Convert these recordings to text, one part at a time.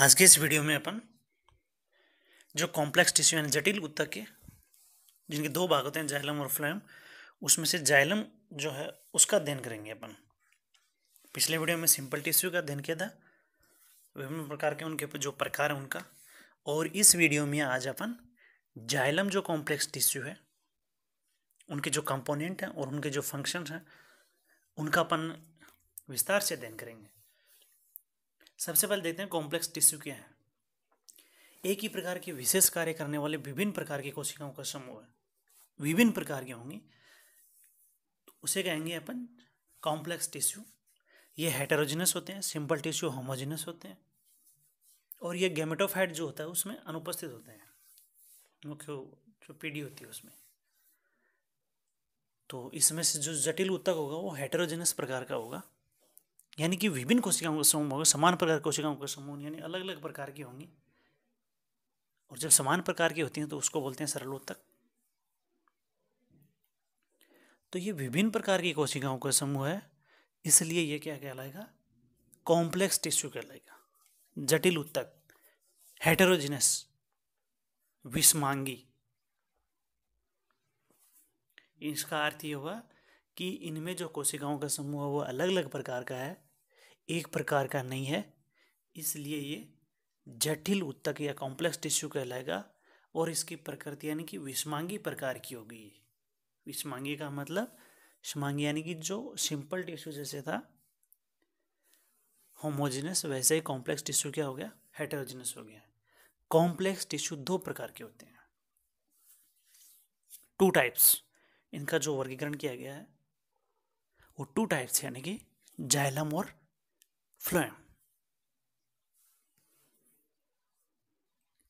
आज के इस वीडियो में अपन जो कॉम्प्लेक्स टिश्यू यानी जटिल ऊतक के जिनके दो भाग होते हैं जाइलम और फ्लोएम, उसमें से जाइलम जो है उसका अध्ययन करेंगे अपन। पिछले वीडियो में सिंपल टिश्यू का अध्ययन किया था, विभिन्न प्रकार के उनके जो प्रकार हैं उनका। और इस वीडियो में आज अपन जाइलम जो कॉम्प्लेक्स टिश्यू है उनके जो कंपोनेंट हैं और उनके जो फंक्शन हैं उनका अपन विस्तार से अध्ययन करेंगे। सबसे पहले देखते हैं कॉम्प्लेक्स टिश्यू क्या है। एक ही प्रकार के विशेष कार्य करने वाले विभिन्न प्रकार की कोशिकाओं का समूह है, विभिन्न प्रकार की होंगी, तो उसे कहेंगे अपन कॉम्प्लेक्स टिश्यू। ये हेटेरोजेनस होते हैं, सिंपल टिश्यू होमोजेनस होते हैं, और ये गैमेटोफाइट जो होता है उसमें अनुपस्थित होते हैं, मुख्य जो पीढ़ी होती है उसमें। तो इसमें से जो जटिल ऊतक होगा वो हेटेरोजेनस प्रकार का होगा, यानी कि विभिन्न कोशिकाओं का समूह होगा। समान प्रकार की कोशिकाओं का समूह यानी अलग अलग प्रकार की होंगी, और जब समान प्रकार की होती हैं तो उसको बोलते हैं सरल ऊतक। तो ये विभिन्न प्रकार की कोशिकाओं का समूह है, इसलिए ये क्या कहलाएगा? कॉम्प्लेक्स टिश्यू कहलाएगा। जटिल ऊतक, हेटेरोजेनस, विषमांगी। इसका अर्थ ये हुआ कि इनमें जो कोशिकाओं का समूह है वो अलग अलग प्रकार का है, एक प्रकार का नहीं है, इसलिए ये जटिल ऊतक या कॉम्प्लेक्स टिश्यू कहलाएगा। और इसकी प्रकृति यानी कि विषमांगी प्रकार की होगी। विषमांगी का मतलब समांगी यानी कि जो सिंपल टिश्यू जैसे था होमोजेनस, वैसे ही कॉम्प्लेक्स टिश्यू क्या हो गया? हेटेरोजेनस हो गया। कॉम्प्लेक्स टिश्यू दो प्रकार के होते हैं, टू टाइप्स। इनका जो वर्गीकरण किया गया है वो टू टाइप्स यानी कि जाइलम और फ्लोएम।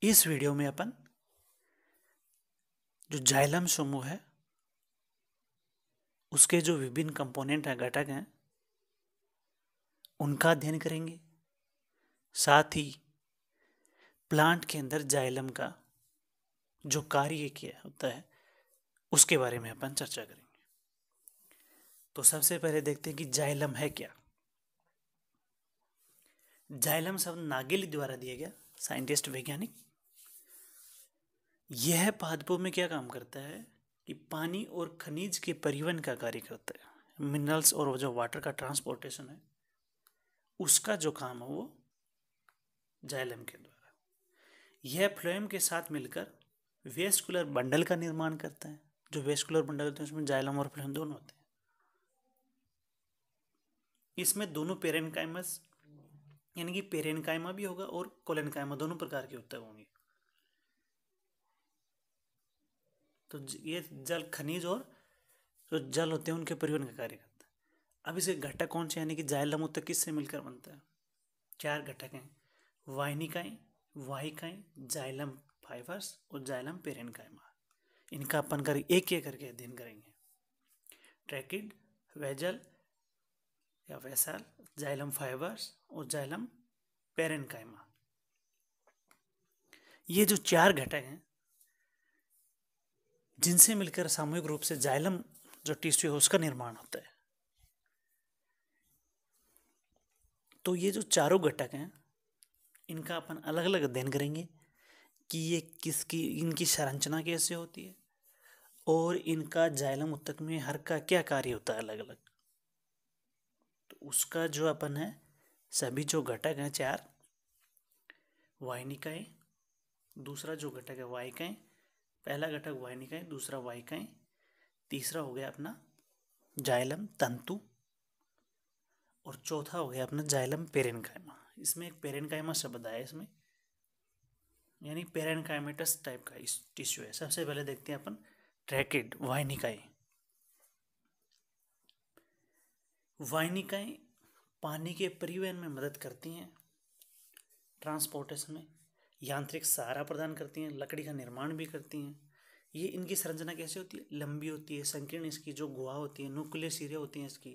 इस वीडियो में अपन जो जाइलम समूह है उसके जो विभिन्न कंपोनेंट हैं, घटक हैं, उनका अध्ययन करेंगे। साथ ही प्लांट के अंदर जाइलम का जो कार्य किया होता है उसके बारे में अपन चर्चा करेंगे। तो सबसे पहले देखते हैं कि जाइलम है क्या। जाइलम शब्द नागेली द्वारा दिया गया, साइंटिस्ट वैज्ञानिक। यह पादपों में क्या काम करता है कि पानी और खनिज के परिवहन का कार्य करता है। मिनरल्स और जो वाटर का ट्रांसपोर्टेशन है उसका जो काम है वो जाइलम के द्वारा। यह फ्लोएम के साथ मिलकर वेस्कुलर बंडल का निर्माण करता है। जो वेस्कुलर बंडल होते हैं उसमें जाइलम और फ्लोएम दोनों होते हैं। इसमें दोनों पेरेनकाइमस यानी कि पेरेनकाइमा भी होगा और कोलेनकाइमा, दोनों प्रकार के ऊतक होंगे। तो ये जल, खनिज और जो जल होते हैं उनके परिवहन का कार्य करता है। अब इसे घटक कौन से यानी कि जाइलम ऊतक किससे मिलकर बनता है? चार घटक हैं, वाहिनिकाएं, वाहिकाएं, जाइलम फाइबर्स और जाइलम पेरेनकाइमा। इनका अपन कर एक एक करके अध्ययन करेंगे। ट्रैकिड, वेजल या वैसाल, जाइलम फाइबर्स और जाइलम पेरेनकाइमा। ये जो चार घटक हैं जिनसे मिलकर सामूहिक रूप से जाइलम जो टिश्यू है उसका निर्माण होता है। तो ये जो चारों घटक हैं इनका अपन अलग अलग अध्ययन करेंगे कि ये किसकी, इनकी संरचना कैसे होती है और इनका जाइलम ऊतक में हर का क्या कार्य होता है अलग अलग। तो उसका जो अपन है, सभी जो घटक हैं चार, वाहिनिकाएं, दूसरा जो घटक है वाहिकाएं, पहला घटक वाहिनिकाएं, दूसरा वाहिकाएं, तीसरा हो गया अपना जाइलम तंतु, और चौथा हो गया अपना जाइलम पेरेनकाइमा। इसमें एक पेरेनकाइमा शब्द आया इसमें, यानी पेरेनकाइमेटस टाइप का इस टिश्यू है। सबसे पहले देखते हैं अपन ट्रैकिड, वाहिनिकाएं। वाहिनिकाएं पानी के परिवहन में मदद करती हैं, ट्रांसपोर्टेशन में, यांत्रिक सहारा प्रदान करती हैं, लकड़ी का निर्माण भी करती हैं। ये इनकी संरचना कैसे होती है? लंबी होती है, संकीर्ण इसकी जो गुहा होती है, न्यूक्लियर सिरे होती हैं इसकी,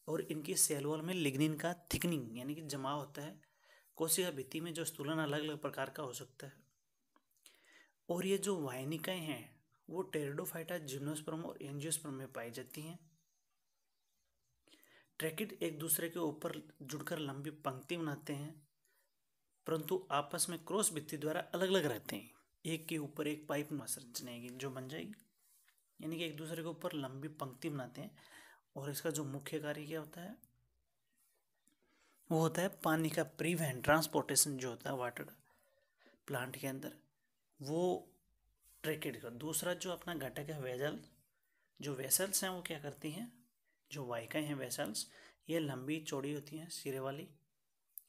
और इनकी सेल वॉल में लिग्निन का थिकनिंग यानी कि जमाव होता है। कोशिका भित्ति में जो स्थूलन अलग अलग प्रकार का हो सकता है। और ये जो वाहिनिकाएं हैं वो टेरिडोफाइटा, जिम्नोस्पर्म और एंजियोस्पर्म में पाई जाती हैं। ट्रैकिड एक दूसरे के ऊपर जुड़कर लंबी पंक्ति बनाते हैं परंतु आपस में क्रॉस भित्ति द्वारा अलग अलग रहते हैं। एक के ऊपर एक पाइप संरचना जो बन जाएगी, यानी कि एक दूसरे के ऊपर लंबी पंक्ति बनाते हैं। और इसका जो मुख्य कार्य क्या होता है, वो होता है पानी का परिवहन, ट्रांसपोर्टेशन जो होता है वाटर प्लांट के अंदर, वो ट्रैकेड का। दूसरा जो अपना घटक है वेसल, जो वेसल्स हैं वो क्या करती हैं, जो वाहिकाएं हैं वेसल्स, ये लंबी चौड़ी होती हैं सिरे वाली।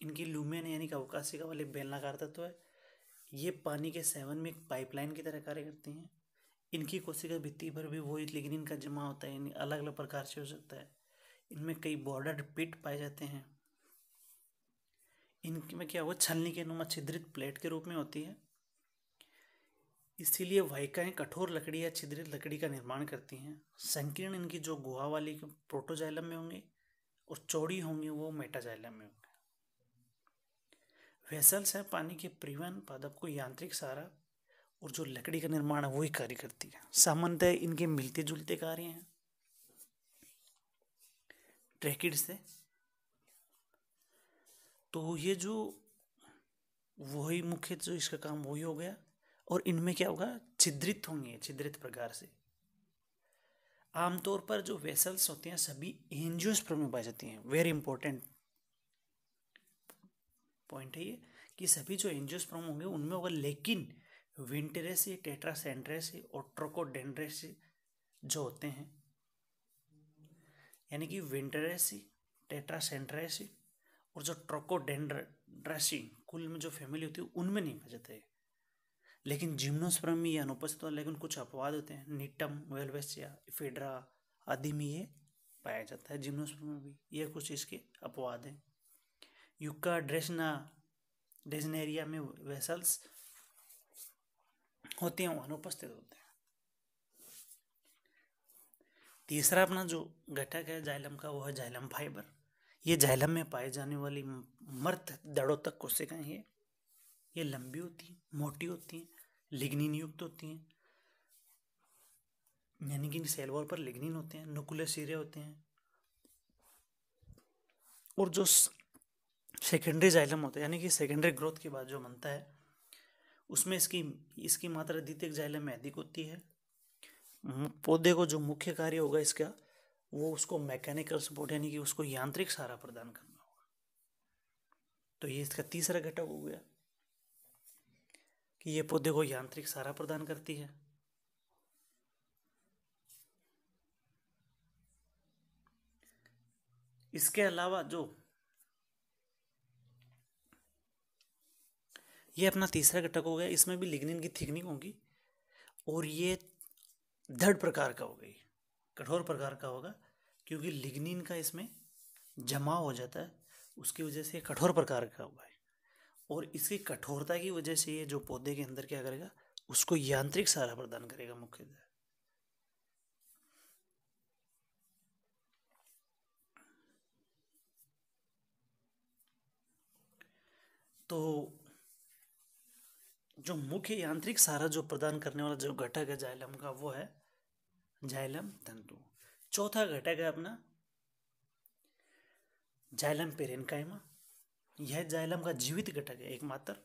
इनकी लूमेन यानी कि अवकाशिका वाली बेलनाकार तत्व है। ये पानी के सेवन में एक पाइपलाइन की तरह कार्य करती हैं। इनकी कोशिका भित्ति पर भी वही लिग्निन का जमा होता है, यानी अलग अलग प्रकार से हो सकता है। इनमें कई बॉर्डर पिट पाए जाते हैं। इनमें क्या हुआ, छलनी के नुमा छिद्रित प्लेट के रूप में होती है। इसीलिए वाहिकाएं कठोर लकड़ी या छिद्रित लकड़ी का निर्माण करती हैं। संकीर्ण इनकी जो गुहा वाली प्रोटोजाइलम में होंगे और चौड़ी होंगी वो मेटाजाइलम में होंगे। वेसल्स है पानी के परिवहन, पादप को यांत्रिक सहारा, और जो लकड़ी का निर्माण है वही कार्य करती है। सामान्यतः इनके मिलते जुलते कार्य हैं ट्रैकिड से। तो ये जो वही मुख्य जो इसका काम वही हो गया। और इनमें क्या होगा, छिद्रित होंगे, छिद्रित प्रकार से। आमतौर पर जो वेसल्स होती हैं सभी एंजियोस्पर्म में पाई जाती हैं। वेरी इंपॉर्टेंट पॉइंट है ये, कि सभी जो एंजियोस्पर्म होंगे उनमें होगा, लेकिन विंटेरेसी, टेट्रासेंड्रेसी और ट्रोकोडेंड्रेसी जो होते हैं, यानी कि विंटेरेसी, टेट्रासेंड्रेसी और जो ट्रोकोडेंड्रेसी कुल में जो फैमिली होती है उनमें नहीं पाए जाते। लेकिन जिम्नोस्पर्म में ये अनुपस्थित होता है, लेकिन कुछ अपवाद होते हैं, निटम, वेलवेसिया, इफेड्रा आदि में ये पाया जाता है। जिम्नोस्पर्म में भी ये कुछ इसके अपवाद हैं। यूका डेजनेरिया में वेसल्स होते हैं, वो अनुपस्थित होते हैं। तीसरा अपना जो घटक है जाइलम का, वो है जाइलम फाइबर। ये जाइलम में पाए जाने वाली मर्द दड़ोतक कोशिकाएं हैं। ये लंबी होती हैं, मोटी होती हैं, लिग्निन युक्त होती हैं, यानी कि सेल वॉल पर लिग्निन होते हैं, नुक्लेयर सिरे होते हैं। और जो सेकेंडरी जाइलम होता है, यानी कि सेकेंडरी ग्रोथ के बाद जो बनता है, उसमें इसकी मात्रा द्वितीयक जाइलम में अधिक होती है। पौधे को जो मुख्य कार्य होगा इसका, वो उसको मैकेनिकल सपोर्ट, यानी कि उसको यांत्रिक सहारा प्रदान करना होगा। तो ये इसका तीसरा घटक हो गया कि ये पौधे को यांत्रिक सहारा प्रदान करती है। इसके अलावा जो ये अपना तीसरा घटक हो गया, इसमें भी लिग्निन की थिकनिंग होगी और ये दृढ़ प्रकार का हो गई, कठोर प्रकार का होगा, क्योंकि लिग्निन का इसमें जमा हो जाता है, उसकी वजह से कठोर प्रकार का हुआ है। और इसकी कठोरता की वजह से ये जो पौधे के अंदर क्या करेगा, उसको यांत्रिक सहारा प्रदान करेगा मुख्यतः। तो जो मुख्य यांत्रिक सहारा जो प्रदान करने वाला जो घटक है जाइलम का, वो है जाइलम तंतु। चौथा घटक है अपना जाइलम पेरेन्काइमा। यह जाइलम का जीवित घटक है एकमात्र।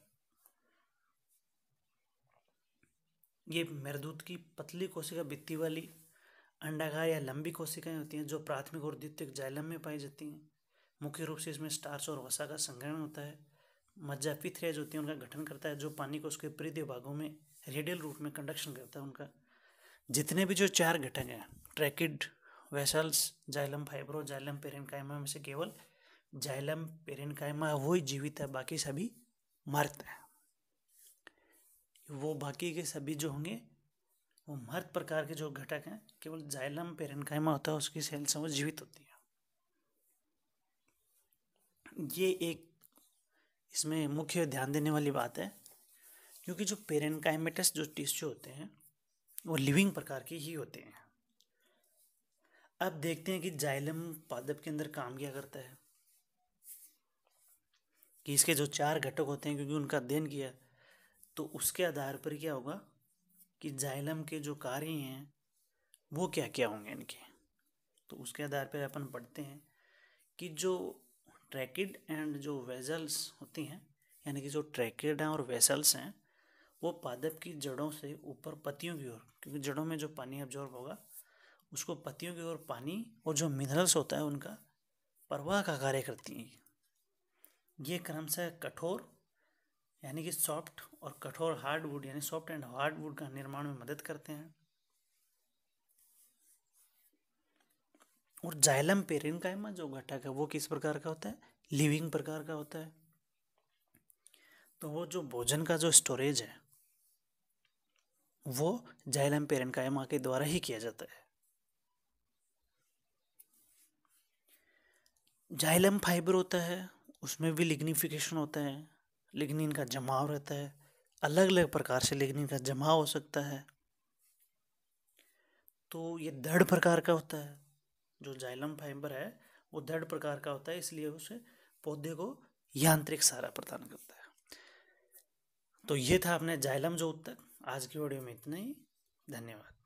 ये मेरुदूत की पतली कोशिका भित्ति वाली अंडाकार या लंबी कोशिकाएं होती हैं, जो प्राथमिक और द्वितीयक जाइलम में पाई जाती हैं। मुख्य रूप से इसमें स्टार्च और वसा का संग्रहण होता है। मज्जा पिथरेज होती है, उनका गठन करता है, जो पानी को उसके परिधीय भागों में रेडियल रूट में कंडक्शन करता है उनका। जितने भी जो चार घटक हैं, tracheid, vessels, xylem fibro, xylem parenchyma में से केवल जाइलम पेरेन्काइमा वही जीवित है, बाकी सभी मृत हैं। वो बाकी के सभी जो होंगे वो मृत प्रकार के जो घटक हैं, केवल जाइलम पेरेन्काइमा होता है, उसकी सेल्स वो जीवित होती है। ये एक इसमें मुख्य ध्यान देने वाली बात है, क्योंकि जो पेरेन्काइमेटस जो टिश्यू होते हैं वो लिविंग प्रकार के ही होते हैं। अब देखते हैं कि जाइलम पादप के अंदर काम क्या करता है, कि इसके जो चार घटक होते हैं, क्योंकि उनका अध्ययन किया, तो उसके आधार पर क्या होगा कि जाइलम के जो कार्य हैं वो क्या क्या होंगे इनके। तो उसके आधार पर अपन पढ़ते हैं कि जो ट्रैकिड एंड जो वेजल्स होती हैं, यानी कि जो ट्रैकेड हैं और वेसल्स हैं वो पादप की जड़ों से ऊपर पत्तियों की ओर, क्योंकि जड़ों में जो पानी एब्जॉर्ब होगा उसको पत्तियों की ओर पानी और जो मिनरल्स होता है उनका प्रवाह का कार्य करती हैं। ये क्रमशः कठोर यानी कि सॉफ्ट और कठोर हार्डवुड यानी सॉफ्ट एंड हार्डवुड का निर्माण में मदद करते हैं। और जाइलम पेरेन्काइमा जो घटक है वो किस प्रकार का होता है? लिविंग प्रकार का होता है। तो वो जो भोजन का जो स्टोरेज है वो जाइलम पेरेन्काइमा के द्वारा ही किया जाता है। जाइलम फाइबर होता है, उसमें भी लिग्निफिकेशन होता है, लिग्निन का जमाव रहता है, अलग अलग प्रकार से लिग्निन का जमाव हो सकता है। तो ये दृढ़ प्रकार का होता है, जो जाइलम फाइबर है वो दृढ़ प्रकार का होता है, इसलिए उसे पौधे को यांत्रिक सहारा प्रदान करता है। तो ये था अपने जाइलम जो उत्तक। आज की वीडियो में इतना ही। धन्यवाद।